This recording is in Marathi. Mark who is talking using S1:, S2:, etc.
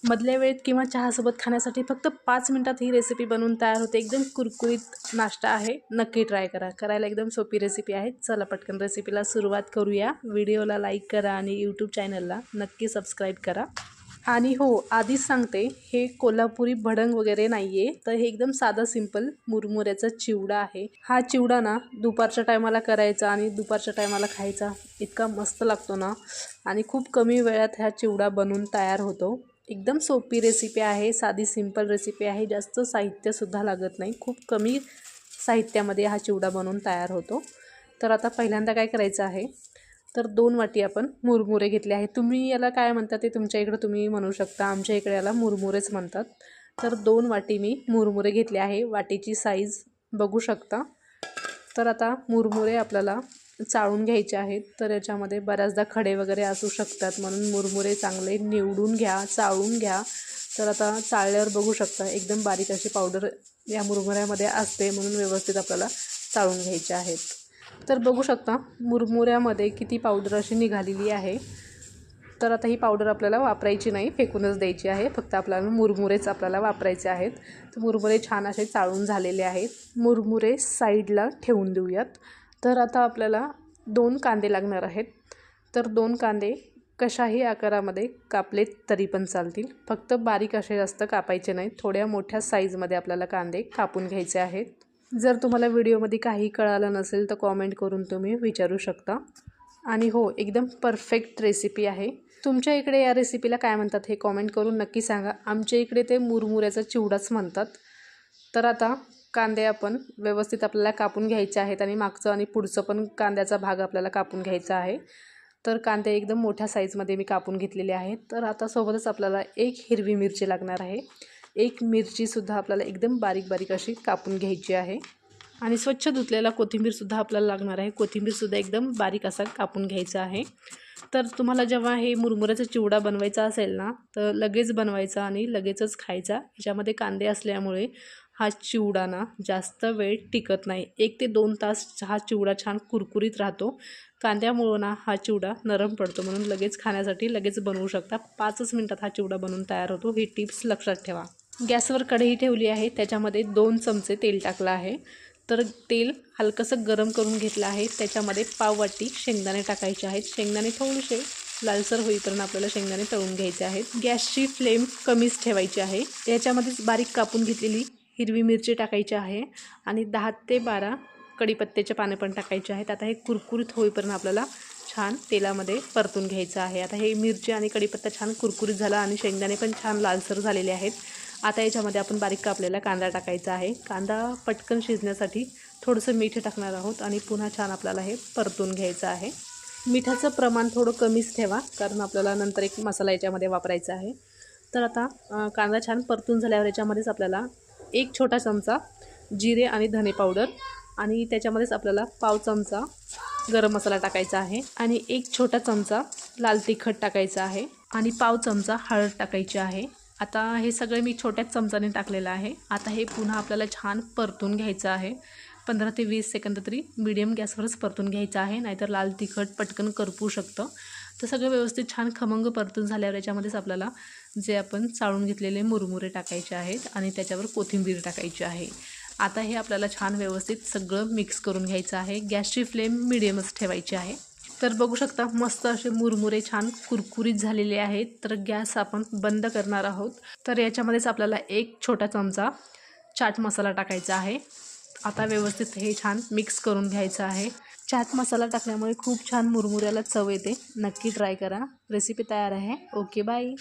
S1: मधल्या वेळेत किंवा चहासोबत खाण्यासाठी फक्त 5 मिनिटात ही रेसिपी बनवून तयार होते. एकदम कुरकुरीत नाश्ता आहे. नक्की ट्राय करा. करायला एकदम सोपी रेसिपी आहे. चला पटकन रेसिपीला सुरुवात करूया. व्हिडिओला लाईक करा आणि यूट्यूब चॅनलला नक्की सबस्क्राईब करा. आणि हो, आधीच सांगते, हे कोल्हापुरी भडंग वगैरे नाही आहे, तर हे एकदम साधा सिंपल मुरमुऱ्याचा चिवडा आहे. हा चिवडा ना दुपारच्या टायमाला करायचा आणि दुपारच्या टायमाला खायचा. इतका मस्त लागतो ना, आणि खूप कमी वेळात हा चिवडा बनून तयार होतो. एकदम सोपी रेसिपी आहे, साधी सिंपल रेसिपी आहे. जास्त साहित्यसुद्धा लागत नाही. खूप कमी साहित्यामध्ये हा चिवडा बनवून तयार होतो. तर आता पहिल्यांदा काय करायचं आहे, तर 2 वाटी आपण मुरमुरे घेतले आहेत. तुम्ही याला काय म्हणता ते तुमच्या इकडं तुम्ही म्हणू शकता. आमच्या इकडे याला मुरमुरेच म्हणतात. तर 2 वाटी मी मुरमुरे घेतले आहे. वाटीची साईज बघू शकता. तर आता मुरमुरे आपल्याला चाळून घ्यायचे आहेत. तर याच्यामध्ये बऱ्याचदा खडे वगैरे असू शकतात, म्हणून मुरमुरे चांगले निवडून घ्या, चाळून घ्या. तर आता चाळल्यावर बघू शकता एकदम बारीक अशी पावडर या मुरमुऱ्यामध्ये असते, म्हणून व्यवस्थित आपल्याला चाळून घ्यायचे आहेत. तर बघू शकता मुरमुऱ्यामध्ये किती पावडर अशी निघालेली आहे. तर आता ही पावडर आपल्याला वापरायची नाही, फेकूनच द्यायची आहे. फक्त आपल्याला मुरमुरेच आपल्याला वापरायचे आहेत. तर मुरमुरे छान असे चाळून झालेले आहेत. मुरमुरे साईडला ठेवून देऊयात. तर आता आपल्याला 2 कांदे लागणार आहेत. तर 2 कांदे कशाही आकारामध्ये कापले तरी पण चालतील. फक्त बारीक असे जास्त कापायचे नाहीत. थोड्या मोठ्या साईजमध्ये आपल्याला कांदे कापून घ्यायचे आहेत. जर तुम्हाला व्हिडिओमध्ये काही कळालं नसेल तर कॉमेंट करून तुम्ही विचारू शकता. आणि हो, एकदम परफेक्ट रेसिपी आहे. तुमच्या इकडे या रेसिपीला काय म्हणतात हे कॉमेंट करून नक्की सांगा. आमच्या इकडे ते मुरमुऱ्याचा चिवडाच म्हणतात. तर आता कांदे आपण व्यवस्थित आपल्याला कापून घ्यायचे आहेत आणि मागचं आणि पुढचं पण कांद्याचा भाग आपल्याला कापून घ्यायचा आहे. तर कांदे एकदम मोठ्या साईजमध्ये मी कापून घेतलेले आहेत. तर आता सोबतच आपल्याला 1 हिरवी मिरची लागणार आहे. 1 मिरचीसुद्धा आपल्याला एकदम बारीक बारीक अशी कापून घ्यायची आहे. आणि स्वच्छ धुतलेला कोथिंबीरसुद्धा आपल्याला लागणार आहे. कोथिंबीरसुद्धा एकदम बारीक असा कापून घ्यायचा आहे. तर तुम्हाला जेव्हा हे मुरमुऱ्याचा चिवडा बनवायचा असेल ना, तर लगेच बनवायचा आणि लगेचच खायचा. ह्याच्यामध्ये कांदे असल्यामुळे हा चिवडा ना जास्त वेळ टिकत नाही. 1 ते 2 तास हा चिवडा छान कुरकुरीत राहतो. कांद्यामुळं ना हा चिवडा नरम पडतो, म्हणून लगेच खाण्यासाठी लगेच बनवू शकता. 5च मिनिटात हा चिवडा बनवून तयार होतो. ही टिप्स लक्षात ठेवा. गॅसवर कढई ठेवली आहे. त्याच्यामध्ये 2 चमचे तेल टाकलं आहे. तर तेल हलकंसं गरम करून घेतलं आहे. त्याच्यामध्ये पाव वाटी शेंगदाणे टाकायचे आहेत. शेंगदाणे थोडेसे लालसर होईपर्यंत आपल्याला शेंगदाणे तळून घ्यायचे आहेत. गॅसची फ्लेम कमीच ठेवायची आहे. याच्यामध्येच बारीक कापून घेतलेली हिरवी मिरची टाकायची आहे आणि 10 ते 12 कढीपत्त्याचे पाने पण टाकायचे आहेत. आता हे कुरकुरीत होईपर्यंत आपल्याला छान तेलामध्ये परतून घ्यायचं आहे. आता हे मिरची आणि कढीपत्ता छान कुरकुरीत झाला आणि शेंगदाणे पण छान लालसर झालेले आहेत. आता याच्यामध्ये आपण बारीक कापलेला कांदा टाकायचा आहे. कांदा पटकन शिजण्यासाठी थोडंसं मीठ टाकणार आहोत आणि पुन्हा छान आपल्याला हे परतून घ्यायचं आहे. मिठाचं प्रमाण थोडं कमीच ठेवा, कारण आपल्याला नंतर एक मसाला याच्यामध्ये वापरायचा आहे. तर आता कांदा छान परतून झाल्यावर याच्यामध्येच आपल्याला 1 छोटा चमचा जिरे आणि धने पावडर आणि त्याच्यामध्येच आपल्याला पाव चमचा गरम मसाला टाकायचा आहे आणि 1 छोटा चमचा लाल तिखट टाकायचा आहे आणि पाव चमचा हळद टाकायची आहे. आता हे सगळे मी छोट्याच चमचाने टाकलेलं आहे. आता हे पुन्हा आपल्याला छान परतून घ्यायचं आहे. 15 ते 20 सेकंद तरी मीडियम गॅसवरच परतून घ्यायचं आहे, नाहीतर लाल तिखट पटकन करपू शकतं. तर सगळं व्यवस्थित छान खमंग परतून झाल्यावर याच्यामध्येच आपल्याला जे आपण चाळून घेतलेले मुरमुरे टाकायचे आहेत आणि त्याच्यावर कोथिंबीर टाकायची आहे. आता हे आपल्याला छान व्यवस्थित सगळं मिक्स करून घ्यायचं आहे. गॅसची फ्लेम मीडियमच ठेवायची आहे. तर बघू शकता मस्त असे मुरमुरे छान कुरकुरीत झालेले आहेत. तर गॅस आपण बंद करणार आहोत. तर याच्यामध्येच आपल्याला 1 छोटा चमचा चाट मसाला टाकायचा आहे. आता व्यवस्थित हे छान मिक्स करून घ्यायचं आहे. चाट मसाला टाकल्यामुळे खूप छान मुरमुऱ्याला चव येते. नक्की ट्राय करा. रेसिपी तयार आहे. Okay, bye.